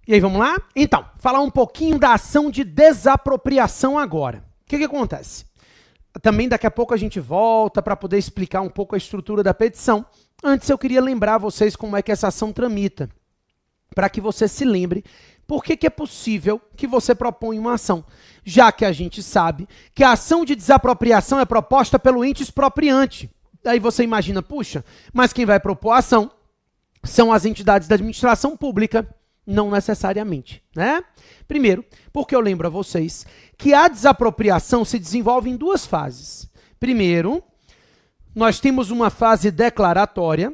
E aí, vamos lá? Então, falar um pouquinho da ação de desapropriação agora. O que acontece? Também daqui a pouco a gente volta para poder explicar um pouco a estrutura da petição. Antes eu queria lembrar vocês como é que essa ação tramita, para que você se lembre por que é possível que você proponha uma ação, já que a gente sabe que a ação de desapropriação é proposta pelo ente expropriante. Aí você imagina, puxa, mas quem vai propor a ação são as entidades da administração pública. Não necessariamente, né? Primeiro, porque eu lembro a vocês que a desapropriação se desenvolve em duas fases. Primeiro, nós temos uma fase declaratória,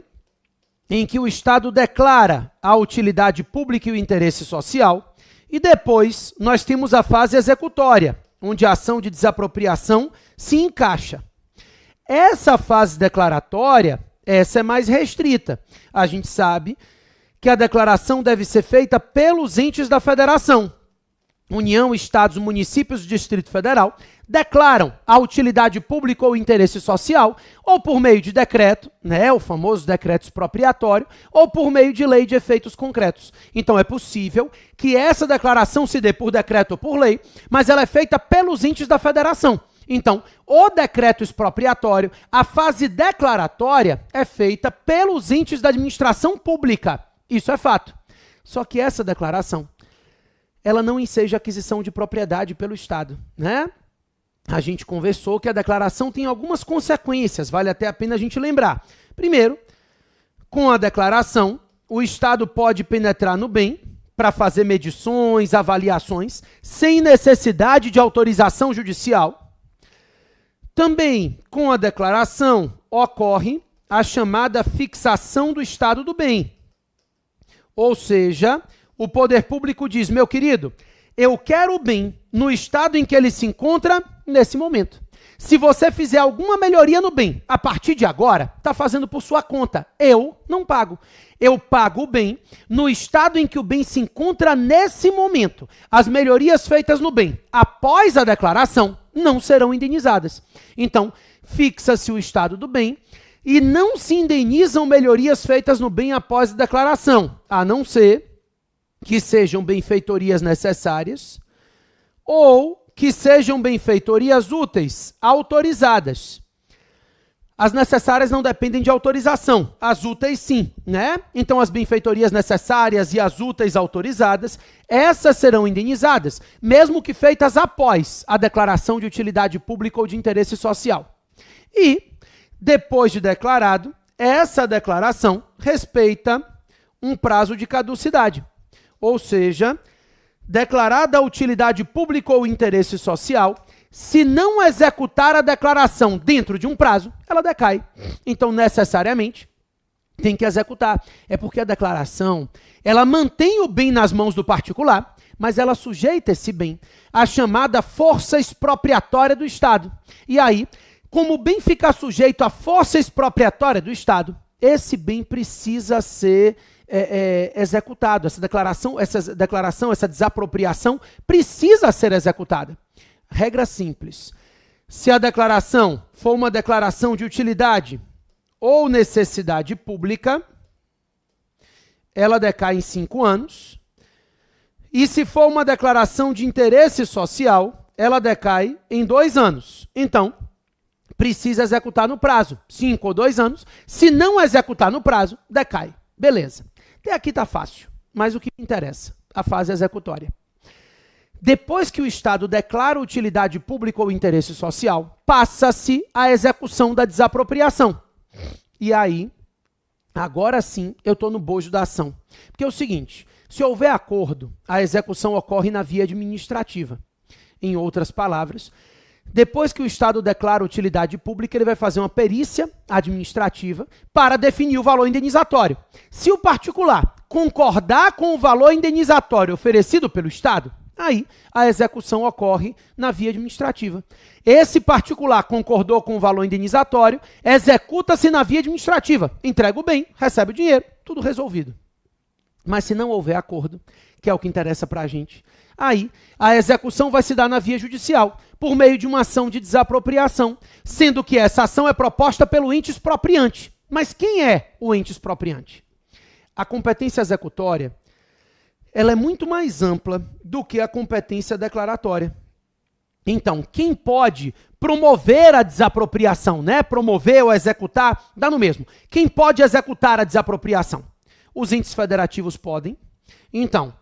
em que o Estado declara a utilidade pública e o interesse social, e depois nós temos a fase executória, onde a ação de desapropriação se encaixa. Essa fase declaratória, essa é mais restrita. A gente sabe que a declaração deve ser feita pelos entes da federação. União, estados, municípios e Distrito Federal declaram a utilidade pública ou interesse social, ou por meio de decreto, né, o famoso decreto expropriatório, ou por meio de lei de efeitos concretos. Então é possível que essa declaração se dê por decreto ou por lei, mas ela é feita pelos entes da federação. Então, o decreto expropriatório, a fase declaratória, é feita pelos entes da administração pública. Isso é fato. Só que essa declaração, ela não enseja aquisição de propriedade pelo Estado, né? A gente conversou que a declaração tem algumas consequências, vale até a pena a gente lembrar. Primeiro, com a declaração, o Estado pode penetrar no bem para fazer medições, avaliações, sem necessidade de autorização judicial. Também, com a declaração, ocorre a chamada fixação do estado do bem. Ou seja, o poder público diz, meu querido, eu quero o bem no estado em que ele se encontra nesse momento. Se você fizer alguma melhoria no bem, a partir de agora, está fazendo por sua conta. Eu não pago. Eu pago o bem no estado em que o bem se encontra nesse momento. As melhorias feitas no bem após a declaração não serão indenizadas. Então, fixa-se o estado do bem e não se indenizam melhorias feitas no bem após a declaração, a não ser que sejam benfeitorias necessárias ou que sejam benfeitorias úteis, autorizadas. As necessárias não dependem de autorização, as úteis sim, né? Então as benfeitorias necessárias e as úteis autorizadas, essas serão indenizadas, mesmo que feitas após a declaração de utilidade pública ou de interesse social. E, depois de declarado, essa declaração respeita um prazo de caducidade. Ou seja, declarada a utilidade pública ou interesse social, se não executar a declaração dentro de um prazo, ela decai. Então, necessariamente, tem que executar. É porque a declaração, ela mantém o bem nas mãos do particular, mas ela sujeita esse bem à chamada força expropriatória do Estado. E aí, como o bem fica sujeito à força expropriatória do Estado, esse bem precisa ser executado. Essa declaração, essa desapropriação precisa ser executada. Regra simples. Se a declaração for uma declaração de utilidade ou necessidade pública, ela decai em 5 anos. E se for uma declaração de interesse social, ela decai em 2 anos. Então, precisa executar no prazo, 5 ou 2 anos. Se não executar no prazo, decai. Beleza. Até aqui está fácil, mas o que interessa? A fase executória. Depois que o Estado declara utilidade pública ou interesse social, passa-se a execução da desapropriação. E aí, agora sim, eu estou no bojo da ação. Porque é o seguinte, se houver acordo, a execução ocorre na via administrativa. Em outras palavras, depois que o Estado declara utilidade pública, ele vai fazer uma perícia administrativa para definir o valor indenizatório. Se o particular concordar com o valor indenizatório oferecido pelo Estado, aí a execução ocorre na via administrativa. Esse particular concordou com o valor indenizatório, executa-se na via administrativa, entrega o bem, recebe o dinheiro, tudo resolvido. Mas se não houver acordo, que é o que interessa para a gente, aí a execução vai se dar na via judicial, por meio de uma ação de desapropriação, sendo que essa ação é proposta pelo ente expropriante. Mas quem é o ente expropriante? A competência executória ela é muito mais ampla do que a competência declaratória. Então, quem pode promover a desapropriação, né? Promover ou executar, dá no mesmo. Quem pode executar a desapropriação? Os entes federativos podem. Então,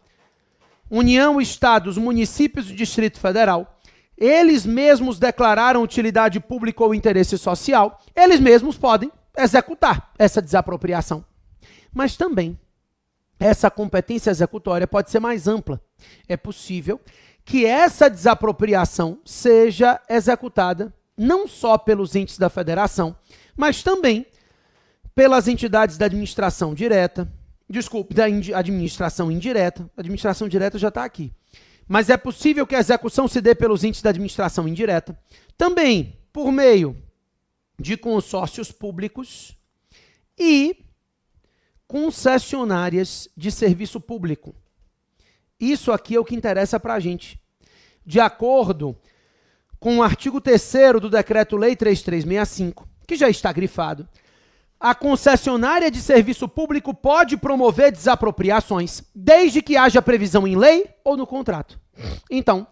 União, Estados, municípios e Distrito Federal, eles mesmos declararam utilidade pública ou interesse social, eles mesmos podem executar essa desapropriação. Mas também, essa competência executória pode ser mais ampla. É possível que essa desapropriação seja executada não só pelos entes da federação, mas também pelas entidades da administração direta, da administração indireta. A administração direta já está aqui. Mas é possível que a execução se dê pelos entes da administração indireta, também por meio de consórcios públicos e concessionárias de serviço público. Isso aqui é o que interessa para a gente. De acordo com o artigo 3º do Decreto-Lei 3365, que já está grifado, a concessionária de serviço público pode promover desapropriações, desde que haja previsão em lei ou no contrato. Então,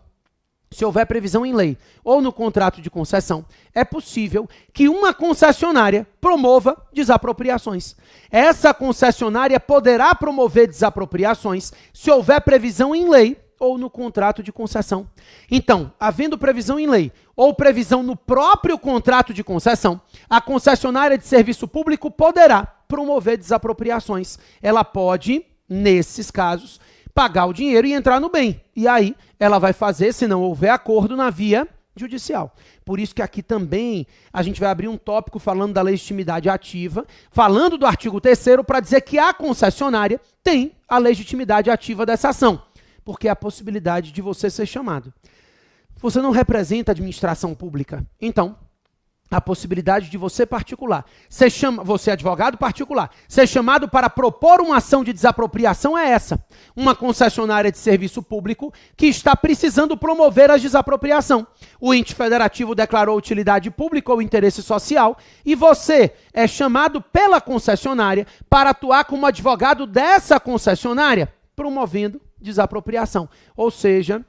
se houver previsão em lei ou no contrato de concessão, é possível que uma concessionária promova desapropriações. Essa concessionária poderá promover desapropriações se houver previsão em lei ou no contrato de concessão. Então, havendo previsão em lei ou previsão no próprio contrato de concessão, a concessionária de serviço público poderá promover desapropriações. Ela pode, nesses casos, pagar o dinheiro e entrar no bem. E aí, ela vai fazer, se não houver acordo, na via judicial. Por isso que aqui também a gente vai abrir um tópico falando da legitimidade ativa, falando do artigo 3º para dizer que a concessionária tem a legitimidade ativa dessa ação, porque é a possibilidade de você ser chamado. Você não representa a administração pública, então a possibilidade de você particular, você advogado particular, ser chamado para propor uma ação de desapropriação é essa. Uma concessionária de serviço público que está precisando promover a desapropriação. O ente federativo declarou utilidade pública ou interesse social e você é chamado pela concessionária para atuar como advogado dessa concessionária, promovendo desapropriação. Ou seja,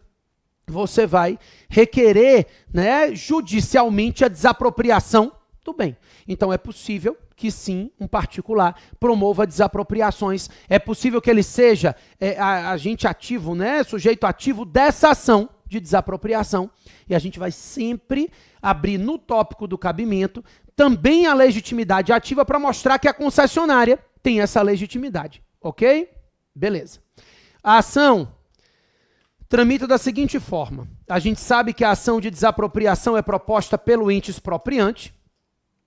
você vai requerer, né, judicialmente a desapropriação do bem. Então é possível que sim, um particular promova desapropriações. É possível que ele seja agente ativo, né, sujeito ativo dessa ação de desapropriação. E a gente vai sempre abrir no tópico do cabimento também a legitimidade ativa para mostrar que a concessionária tem essa legitimidade. Ok? Beleza. A ação tramita da seguinte forma. A gente sabe que a ação de desapropriação é proposta pelo ente expropriante,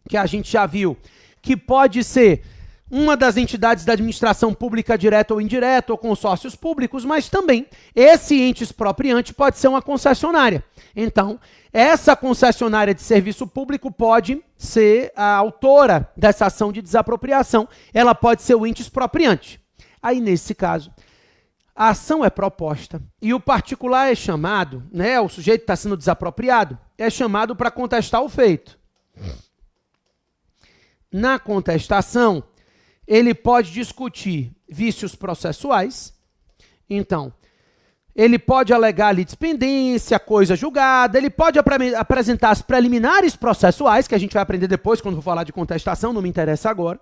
que a gente já viu que pode ser uma das entidades da administração pública direta ou indireta, ou consórcios públicos, mas também esse ente expropriante pode ser uma concessionária. Então, essa concessionária de serviço público pode ser a autora dessa ação de desapropriação, ela pode ser o ente expropriante. Aí, nesse caso, a ação é proposta e o particular é chamado, né, o sujeito está sendo desapropriado, é chamado para contestar o feito. Na contestação, ele pode discutir vícios processuais, então, ele pode alegar litispendência, coisa julgada, ele pode apresentar as preliminares processuais, que a gente vai aprender depois quando for falar de contestação, não me interessa agora,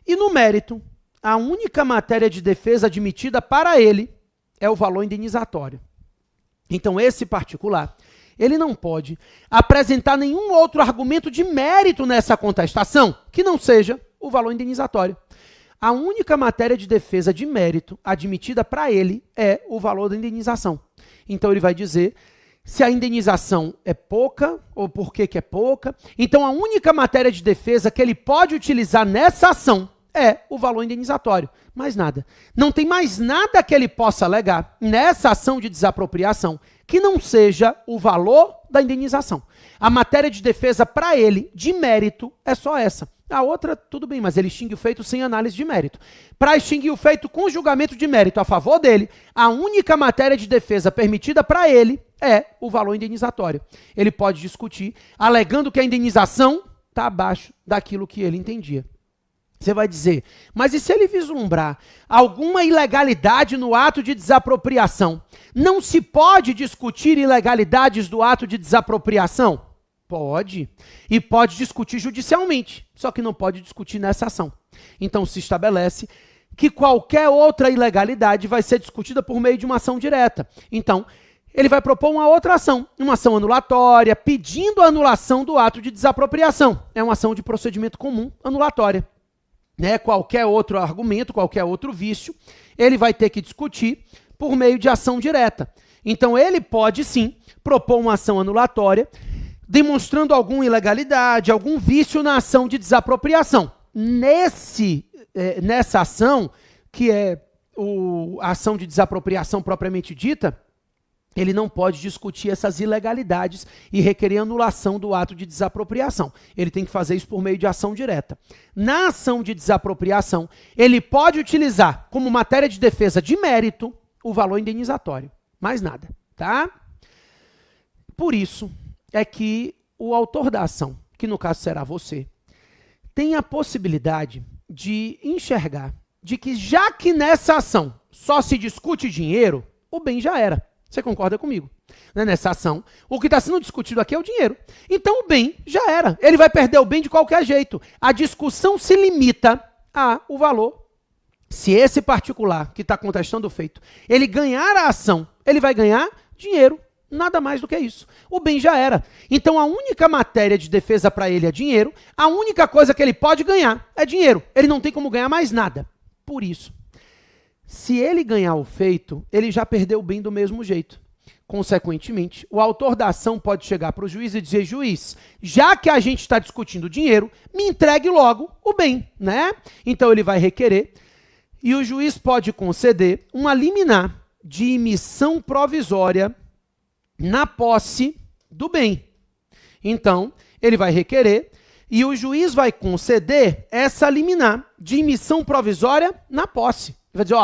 e no mérito, a única matéria de defesa admitida para ele é o valor indenizatório. Então, esse particular, ele não pode apresentar nenhum outro argumento de mérito nessa contestação que não seja o valor indenizatório. A única matéria de defesa de mérito admitida para ele é o valor da indenização. Então, ele vai dizer se a indenização é pouca ou por que é pouca. Então, a única matéria de defesa que ele pode utilizar nessa ação é o valor indenizatório, mais nada. Não tem mais nada que ele possa alegar nessa ação de desapropriação que não seja o valor da indenização. A matéria de defesa para ele, de mérito, é só essa. A outra, tudo bem, mas ele extingue o feito sem análise de mérito. Para extinguir o feito com julgamento de mérito a favor dele, a única matéria de defesa permitida para ele é o valor indenizatório. Ele pode discutir, alegando que a indenização está abaixo daquilo que ele entendia. Você vai dizer, mas e se ele vislumbrar alguma ilegalidade no ato de desapropriação? Não se pode discutir ilegalidades do ato de desapropriação? Pode. E pode discutir judicialmente, só que não pode discutir nessa ação. Então se estabelece que qualquer outra ilegalidade vai ser discutida por meio de uma ação direta. Então, ele vai propor uma outra ação, uma ação anulatória, pedindo a anulação do ato de desapropriação. É uma ação de procedimento comum anulatória. Qualquer outro argumento, qualquer outro vício, ele vai ter que discutir por meio de ação direta. Então, ele pode, sim, propor uma ação anulatória, demonstrando alguma ilegalidade, algum vício na ação de desapropriação. Nessa ação, que é a ação de desapropriação propriamente dita, ele não pode discutir essas ilegalidades e requerer anulação do ato de desapropriação. Ele tem que fazer isso por meio de ação direta. Na ação de desapropriação, ele pode utilizar como matéria de defesa de mérito o valor indenizatório. Mais nada, tá? Por isso é que o autor da ação, que no caso será você, tem a possibilidade de enxergar de que já que nessa ação só se discute dinheiro, o bem já era. Você concorda comigo? Nessa ação, o que está sendo discutido aqui é o dinheiro. Então o bem já era. Ele vai perder o bem de qualquer jeito. A discussão se limita ao valor. Se esse particular que está contestando o feito, ele ganhar a ação, ele vai ganhar dinheiro. Nada mais do que isso. O bem já era. Então a única matéria de defesa para ele é dinheiro. A única coisa que ele pode ganhar é dinheiro. Ele não tem como ganhar mais nada. Por isso, se ele ganhar o feito, ele já perdeu o bem do mesmo jeito. Consequentemente, o autor da ação pode chegar para o juiz e dizer, juiz, já que a gente está discutindo dinheiro, me entregue logo o bem, né? Então ele vai requerer e o juiz pode conceder uma liminar de emissão provisória na posse do bem. Então, ele vai requerer e o juiz vai conceder essa liminar de emissão provisória na posse. Vai dizer,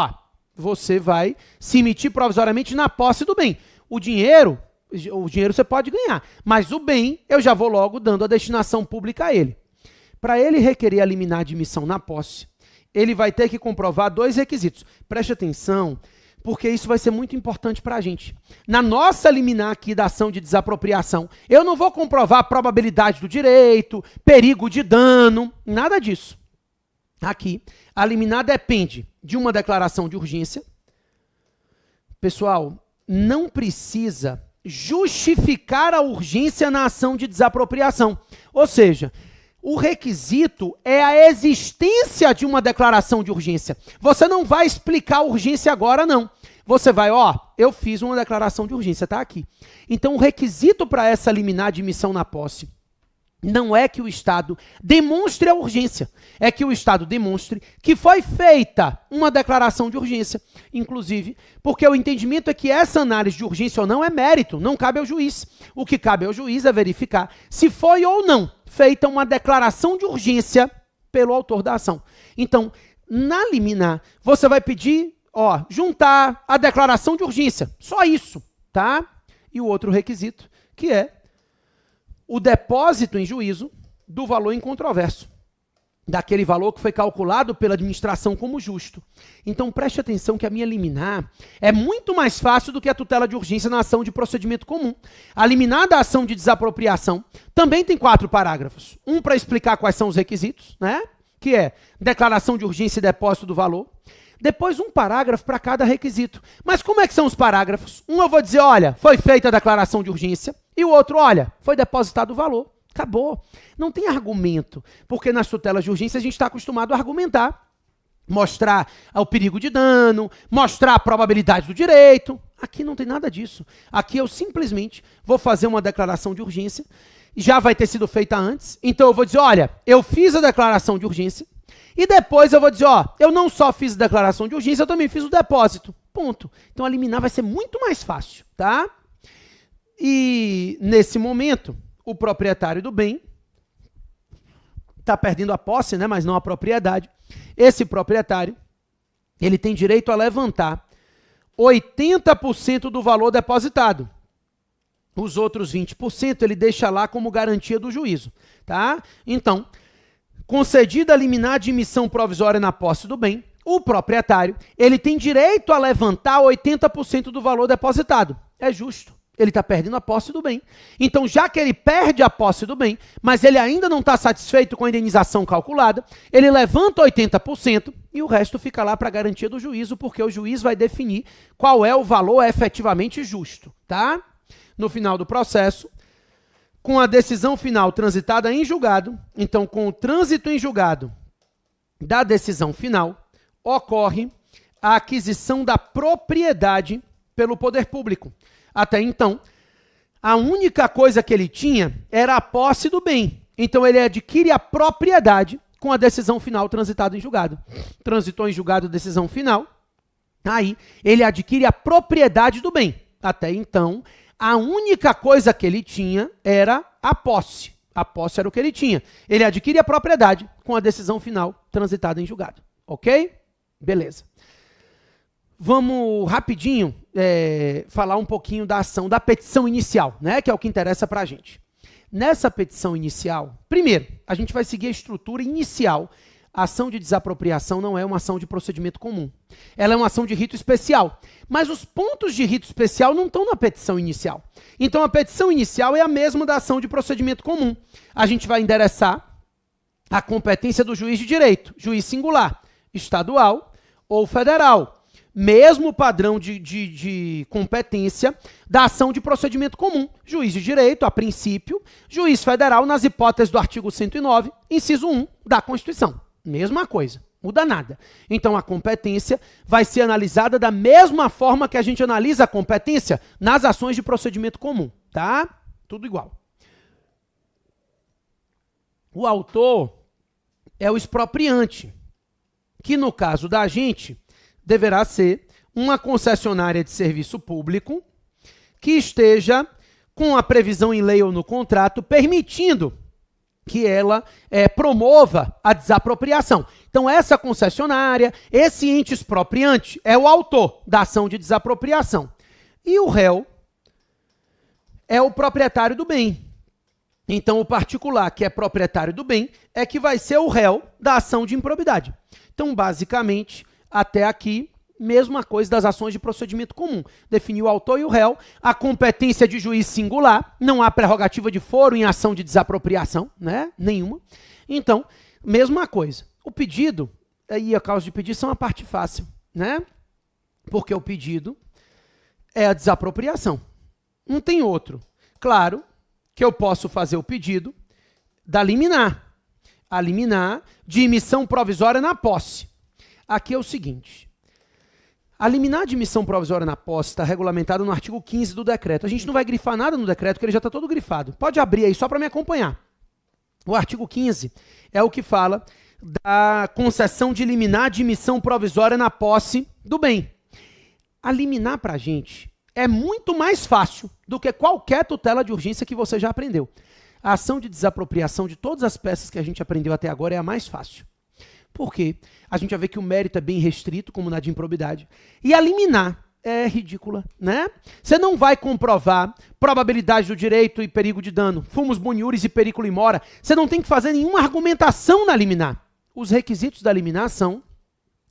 você vai se emitir provisoriamente na posse do bem. O dinheiro você pode ganhar, mas o bem eu já vou logo dando a destinação pública a ele. Para ele requerer a liminar de emissão na posse, ele vai ter que comprovar 2 requisitos. Preste atenção, porque isso vai ser muito importante para a gente. Na nossa liminar aqui da ação de desapropriação, eu não vou comprovar a probabilidade do direito, perigo de dano, nada disso. Aqui, a liminar depende de uma declaração de urgência. Pessoal, não precisa justificar a urgência na ação de desapropriação. Ou seja, o requisito é a existência de uma declaração de urgência. Você não vai explicar a urgência agora, não. Você vai, eu fiz uma declaração de urgência, tá aqui. Então, o requisito para essa liminar de emissão na posse não é que o Estado demonstre a urgência, é que o Estado demonstre que foi feita uma declaração de urgência, inclusive, porque o entendimento é que essa análise de urgência ou não é mérito, não cabe ao juiz. O que cabe ao juiz é verificar se foi ou não feita uma declaração de urgência pelo autor da ação. Então, na liminar, você vai pedir, juntar a declaração de urgência, só isso, tá? E o outro requisito, que é o depósito em juízo do valor incontroverso, daquele valor que foi calculado pela administração como justo. Então preste atenção que a minha liminar é muito mais fácil do que a tutela de urgência na ação de procedimento comum. A liminar da ação de desapropriação também tem 4 parágrafos. Um para explicar quais são os requisitos, né? Que é declaração de urgência e depósito do valor. Depois um parágrafo para cada requisito. Mas como é que são os parágrafos? Um eu vou dizer, olha, foi feita a declaração de urgência, e o outro, olha, foi depositado o valor. Acabou. Não tem argumento, porque nas tutelas de urgência a gente está acostumado a argumentar, mostrar o perigo de dano, mostrar a probabilidade do direito. Aqui não tem nada disso. Aqui eu simplesmente vou fazer uma declaração de urgência, já vai ter sido feita antes, então eu vou dizer, olha, eu fiz a declaração de urgência, e depois eu vou dizer, eu não só fiz a declaração de urgência, eu também fiz o depósito. Ponto. Então a liminar vai ser muito mais fácil, tá? E nesse momento, o proprietário do bem está perdendo a posse, né, mas não a propriedade. Esse proprietário, ele tem direito a levantar 80% do valor depositado. Os outros 20% ele deixa lá como garantia do juízo, tá? Então, concedida a liminar de emissão provisória na posse do bem, o proprietário, ele tem direito a levantar 80% do valor depositado. É justo. Ele está perdendo a posse do bem. Então, já que ele perde a posse do bem, mas ele ainda não está satisfeito com a indenização calculada, ele levanta 80% e o resto fica lá para garantia do juízo, porque o juiz vai definir qual é o valor efetivamente justo, tá? No final do processo, com a decisão final transitada em julgado, então com o trânsito em julgado da decisão final, ocorre a aquisição da propriedade pelo poder público. Até então, a única coisa que ele tinha era a posse do bem. Então ele adquire a propriedade com a decisão final transitada em julgado. Transitou em julgado a decisão final, aí ele adquire a propriedade do bem. Até então, a única coisa que ele tinha era a posse. A posse era o que ele tinha. Ele adquire a propriedade com a decisão final transitada em julgado. Ok? Beleza. Vamos rapidinho falar um pouquinho da ação da petição inicial, né? Que é o que interessa para a gente. Nessa petição inicial, primeiro, a gente vai seguir a estrutura inicial. A ação de desapropriação não é uma ação de procedimento comum. Ela é uma ação de rito especial. Mas os pontos de rito especial não estão na petição inicial. Então, a petição inicial é a mesma da ação de procedimento comum. A gente vai endereçar a competência do juiz de direito, juiz singular, estadual ou federal. Mesmo padrão de competência da ação de procedimento comum. Juiz de direito, a princípio, juiz federal nas hipóteses do artigo 109, inciso 1 da Constituição. Mesma coisa, muda nada. Então a competência vai ser analisada da mesma forma que a gente analisa a competência nas ações de procedimento comum, tá? Tudo igual. O autor é o expropriante, que no caso da gente deverá ser uma concessionária de serviço público que esteja com a previsão em lei ou no contrato permitindo que ela promova a desapropriação. Então, essa concessionária, esse ente expropriante, é o autor da ação de desapropriação. E o réu é o proprietário do bem. Então, o particular, que é proprietário do bem, é que vai ser o réu da ação de improbidade. Então, basicamente, até aqui, mesma coisa das ações de procedimento comum. Definiu o autor e o réu, a competência de juiz singular, não há prerrogativa de foro em ação de desapropriação, né? Nenhuma. Então, mesma coisa. O pedido e a causa de pedido são a parte fácil, né? Porque o pedido é a desapropriação. Não tem outro. Claro que eu posso fazer o pedido da liminar. A liminar de emissão provisória na posse. Aqui é o seguinte. A liminar de emissão provisória na posse está regulamentada no artigo 15 do decreto. A gente não vai grifar nada no decreto, porque ele já está todo grifado. Pode abrir aí só para me acompanhar. O artigo 15 é o que fala da concessão de liminar de emissão provisória na posse do bem. A liminar para a gente é muito mais fácil do que qualquer tutela de urgência que você já aprendeu. A ação de desapropriação de todas as peças que a gente aprendeu até agora é a mais fácil. Por quê? A gente vai ver que o mérito é bem restrito, como na de improbidade. E a liminar é ridícula, né? Você não vai comprovar probabilidade do direito e perigo de dano, fumus boniuris e periculo in mora. Você não tem que fazer nenhuma argumentação na liminar. Os requisitos da liminar são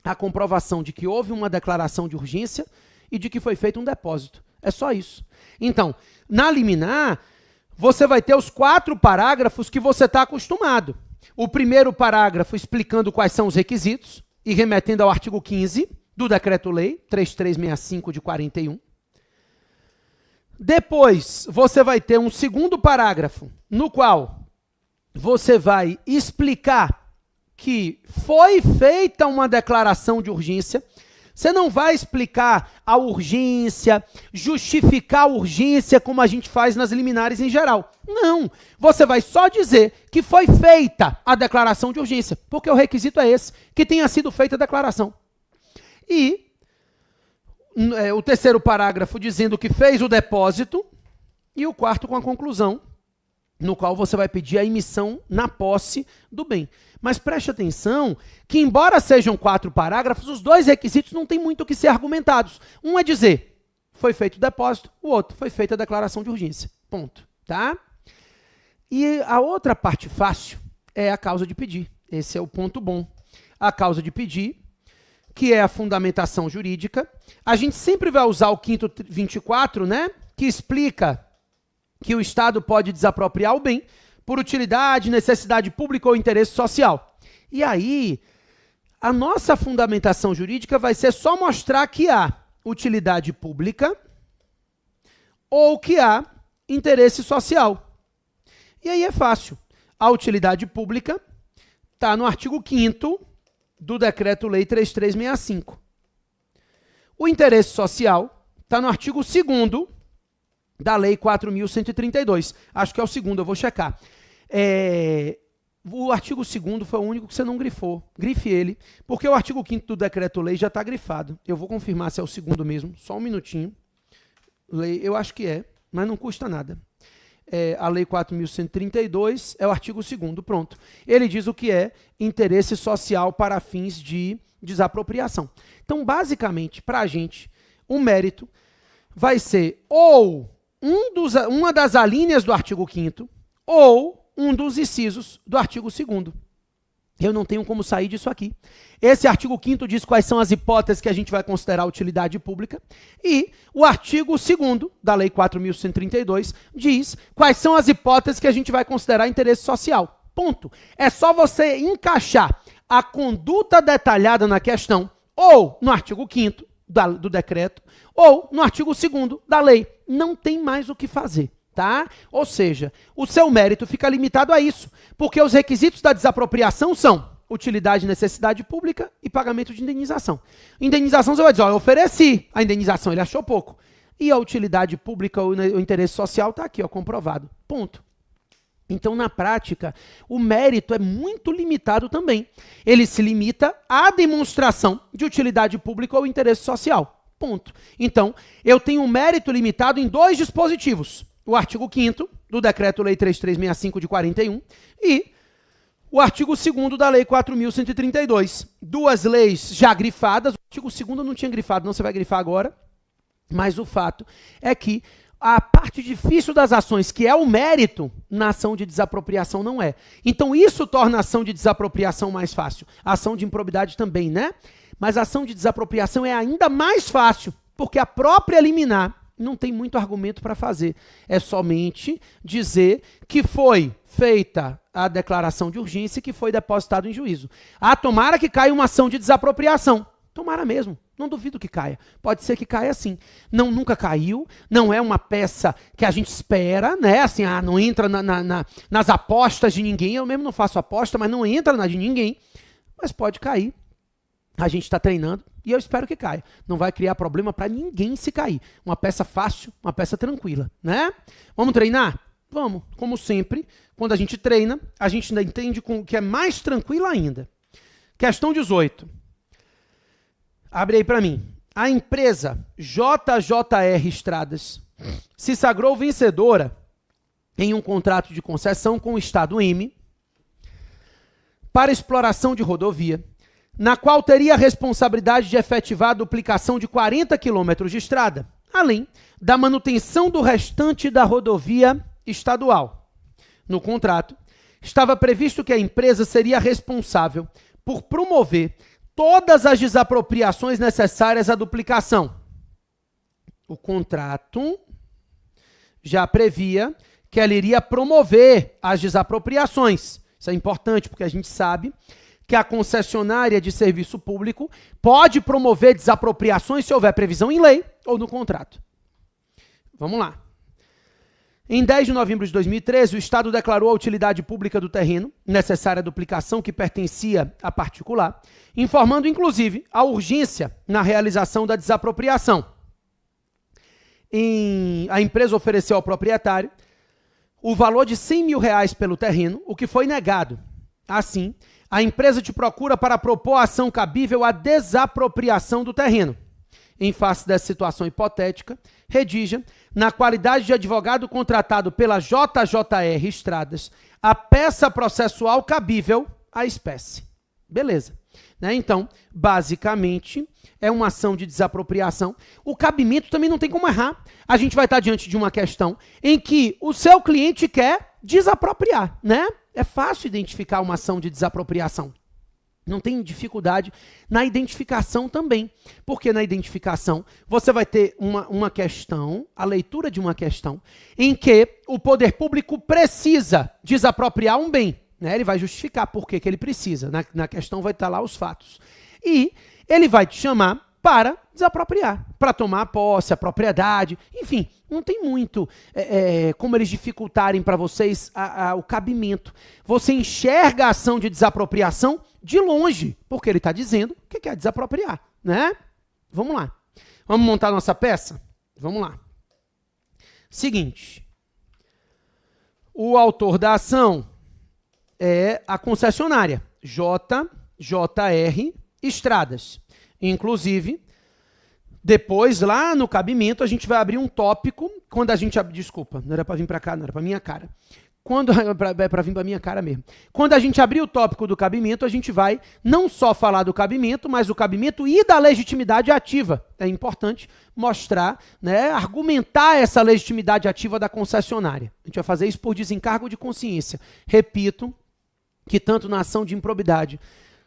a comprovação de que houve uma declaração de urgência e de que foi feito um depósito. É só isso. Então, na liminar, você vai ter os 4 parágrafos que você está acostumado. O primeiro parágrafo explicando quais são os requisitos e remetendo ao artigo 15 do Decreto-Lei 3365 de 41. Depois, você vai ter um segundo parágrafo no qual você vai explicar que foi feita uma declaração de urgência. Você não vai explicar a urgência, justificar a urgência como a gente faz nas liminares em geral. Não. Você vai só dizer que foi feita a declaração de urgência, porque o requisito é esse, que tenha sido feita a declaração. E o terceiro parágrafo dizendo que fez o depósito e o quarto com a conclusão, no qual você vai pedir a emissão na posse do bem. Mas preste atenção que, embora sejam 4 parágrafos, os 2 requisitos não tem muito o que ser argumentados. Um é dizer, foi feito o depósito, o outro, foi feita a declaração de urgência. Ponto. Tá? E a outra parte fácil é a causa de pedir. Esse é o ponto bom. A causa de pedir, que é a fundamentação jurídica. A gente sempre vai usar o 524, né? Que explica que o Estado pode desapropriar o bem por utilidade, necessidade pública ou interesse social. E aí, a nossa fundamentação jurídica vai ser só mostrar que há utilidade pública ou que há interesse social. E aí é fácil. A utilidade pública está no artigo 5º do Decreto-Lei 3365. O interesse social está no artigo 2º da Lei 4.132. Acho que é o 2º, eu vou checar. O artigo 2º foi o único que você não grifou. Grife ele, porque o artigo 5º do Decreto-Lei já está grifado. Eu vou confirmar se é o 2º mesmo, só um minutinho. Eu acho que é, mas não custa nada. A Lei 4.132 é o artigo 2º, pronto. Ele diz o que é interesse social para fins de desapropriação. Então, basicamente, para a gente, o mérito vai ser ou uma das alíneas do artigo 5º ou um dos incisos do artigo 2º. Eu não tenho como sair disso aqui. Esse artigo 5º diz quais são as hipóteses que a gente vai considerar utilidade pública e o artigo 2º da Lei 4.132 diz quais são as hipóteses que a gente vai considerar interesse social. Ponto. É só você encaixar a conduta detalhada na questão ou no artigo 5º do decreto ou no artigo 2º da lei. Não tem mais o que fazer. Tá? Ou seja, o seu mérito fica limitado a isso, porque os requisitos da desapropriação são utilidade e necessidade pública e pagamento de indenização. Indenização você vai dizer, ó, eu ofereci a indenização, ele achou pouco. E a utilidade pública ou o interesse social está aqui, ó, comprovado. Ponto. Então, na prática, o mérito é muito limitado também. Ele se limita à demonstração de utilidade pública ou interesse social. Ponto. Então, eu tenho um mérito limitado em dois dispositivos. O artigo 5º do Decreto-Lei 3365 de 41 e o artigo 2º da Lei 4.132. Duas leis já grifadas. O artigo 2º não tinha grifado, não, você vai grifar agora. Mas o fato é que a parte difícil das ações, que é o mérito, na ação de desapropriação não é. Então isso torna a ação de desapropriação mais fácil. A ação de improbidade também, né? Mas a ação de desapropriação é ainda mais fácil, porque a própria liminar não tem muito argumento para fazer. É somente dizer que foi feita a declaração de urgência e que foi depositado em juízo. Ah, tomara que caia uma ação de desapropriação. Tomara mesmo. Não duvido que caia. Pode ser que caia sim. Não, nunca caiu. Não é uma peça que a gente espera, né? Assim, não entra nas apostas de ninguém. Eu mesmo não faço aposta, mas não entra na de ninguém. Mas pode cair. A gente está treinando e eu espero que caia. Não vai criar problema para ninguém se cair. Uma peça fácil, uma peça tranquila, né? Vamos treinar? Vamos. Como sempre, quando a gente treina, a gente ainda entende que é mais tranquilo ainda. Questão 18. Abre aí para mim. A empresa JJR Estradas se sagrou vencedora em um contrato de concessão com o Estado M para exploração de rodovia, na qual teria a responsabilidade de efetivar a duplicação de 40 quilômetros de estrada, além da manutenção do restante da rodovia estadual. No contrato, estava previsto que a empresa seria responsável por promover todas as desapropriações necessárias à duplicação. O contrato já previa que ela iria promover as desapropriações. Isso é importante, porque a gente sabe que a concessionária de serviço público pode promover desapropriações se houver previsão em lei ou no contrato. Vamos lá. Em 10 de novembro de 2013, o Estado declarou a utilidade pública do terreno, necessária à duplicação que pertencia a particular, informando, inclusive, a urgência na realização da desapropriação. A empresa ofereceu ao proprietário o valor de R$100 mil pelo terreno, o que foi negado. Assim, a empresa te procura para propor a ação cabível à desapropriação do terreno. Em face dessa situação hipotética, redija, na qualidade de advogado contratado pela JJR Estradas, a peça processual cabível à espécie. Beleza. Né? Então, basicamente, é uma ação de desapropriação. O cabimento também não tem como errar. A gente vai estar diante de uma questão em que o seu cliente quer desapropriar, né? É fácil identificar uma ação de desapropriação. Não tem dificuldade na identificação também, porque na identificação você vai ter uma questão, a leitura de uma questão, em que o poder público precisa desapropriar um bem. Né? Ele vai justificar por que ele precisa. Na questão vai estar lá os fatos. E ele vai te chamar para desapropriar, para tomar posse, a propriedade, enfim, não tem muito como eles dificultarem para vocês o cabimento. Você enxerga a ação de desapropriação de longe, porque ele está dizendo o que é desapropriar, né? Vamos lá. Vamos montar nossa peça? Vamos lá. Seguinte, o autor da ação é a concessionária, JR Estradas. Inclusive, depois, lá no cabimento, a gente vai abrir um tópico, quando a gente... Desculpa, não era para vir para cá, não era para minha cara. É para vir para minha cara mesmo. Quando a gente abrir o tópico do cabimento, a gente vai não só falar do cabimento, mas do cabimento e da legitimidade ativa. É importante mostrar, né, argumentar essa legitimidade ativa da concessionária. A gente vai fazer isso por desencargo de consciência. Repito que tanto na ação de improbidade,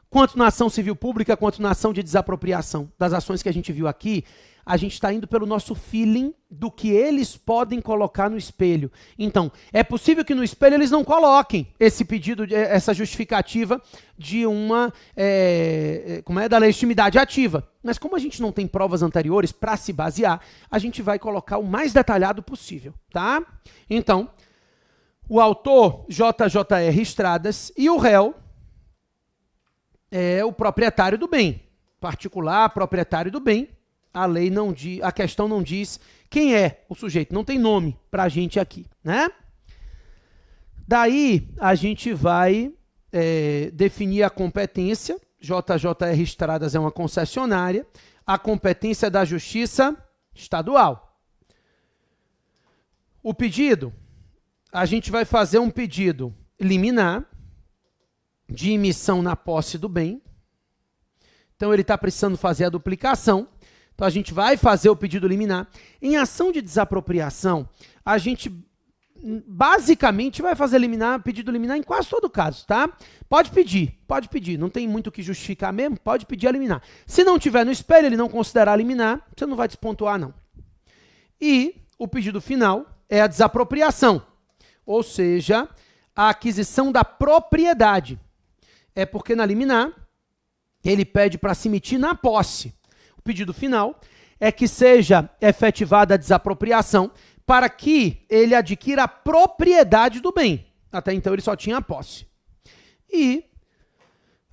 quanto na ação civil pública, quanto na ação de desapropriação das ações que a gente viu aqui, a gente está indo pelo nosso feeling do que eles podem colocar no espelho. Então, é possível que no espelho eles não coloquem esse pedido, essa justificativa de da legitimidade ativa. Mas como a gente não tem provas anteriores para se basear, a gente vai colocar o mais detalhado possível, tá? Então, o autor, JJR Estradas, e o réu é o proprietário do bem, particular, proprietário do bem. A lei não diz, a questão não diz quem é o sujeito, não tem nome para a gente aqui, né? Daí a gente vai definir a competência. JJR Estradas é uma concessionária, a competência da Justiça Estadual. O pedido, a gente vai fazer um pedido liminar de emissão na posse do bem. Então ele está precisando fazer a duplicação. Então a gente vai fazer o pedido liminar. Em ação de desapropriação, a gente basicamente vai fazer pedido liminar em quase todo caso, tá? Pode pedir, não tem muito o que justificar mesmo, pode pedir a liminar. Se não tiver no espelho, ele não considerar liminar, você não vai despontuar não. E o pedido final é a desapropriação, ou seja, a aquisição da propriedade. É porque na liminar, ele pede para se emitir na posse. O pedido final é que seja efetivada a desapropriação para que ele adquira a propriedade do bem. Até então ele só tinha a posse. E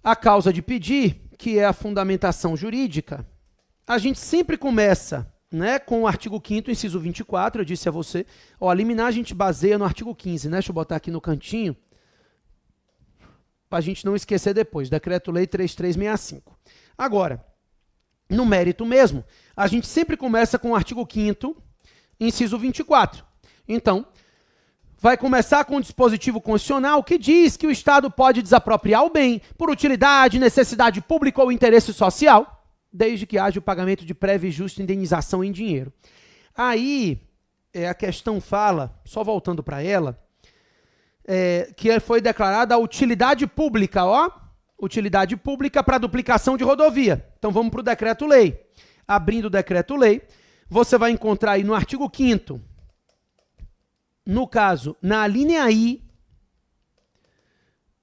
a causa de pedir, que é a fundamentação jurídica, a gente sempre começa, né, com o artigo 5º, inciso 24, eu disse a você, a liminar a gente baseia no artigo 15, né? Deixa eu botar aqui no cantinho, para a gente não esquecer depois, Decreto-Lei 3365. Agora, no mérito mesmo, a gente sempre começa com o artigo 5º, inciso 24. Então, vai começar com o dispositivo constitucional que diz que o Estado pode desapropriar o bem por utilidade, necessidade pública ou interesse social, desde que haja o pagamento de prévia e justa indenização em dinheiro. Aí, a questão fala, só voltando para ela, que foi declarada a utilidade pública, utilidade pública para duplicação de rodovia. Então vamos para o decreto-lei. Abrindo o decreto-lei, você vai encontrar aí no artigo 5º, no caso, na linha I,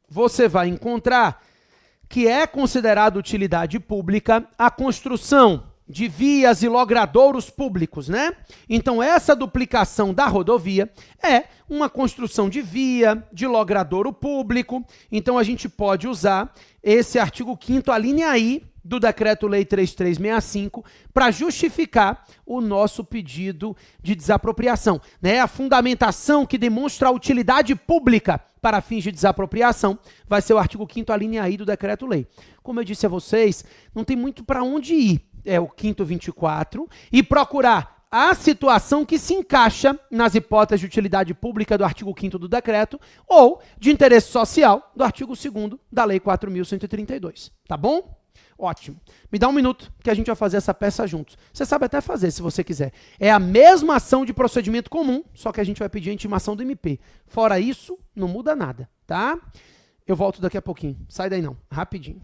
você vai encontrar que é considerado utilidade pública a construção de vias e logradouros públicos, né? Então, essa duplicação da rodovia é uma construção de via, de logradouro público. Então, a gente pode usar esse artigo 5º, a linha I do Decreto-Lei 3365, para justificar o nosso pedido de desapropriação, né? A fundamentação que demonstra a utilidade pública para fins de desapropriação vai ser o artigo 5º, a linha I do Decreto-Lei. Como eu disse a vocês, não tem muito para onde ir. É o 5º 24, e procurar a situação que se encaixa nas hipóteses de utilidade pública do artigo 5º do decreto ou de interesse social do artigo 2º da Lei 4.132. Tá bom? Ótimo. Me dá um minuto que a gente vai fazer essa peça juntos. Você sabe até fazer, se você quiser. É a mesma ação de procedimento comum, só que a gente vai pedir a intimação do MP. Fora isso, não muda nada. tá? Eu volto daqui a pouquinho. Sai daí não, rapidinho.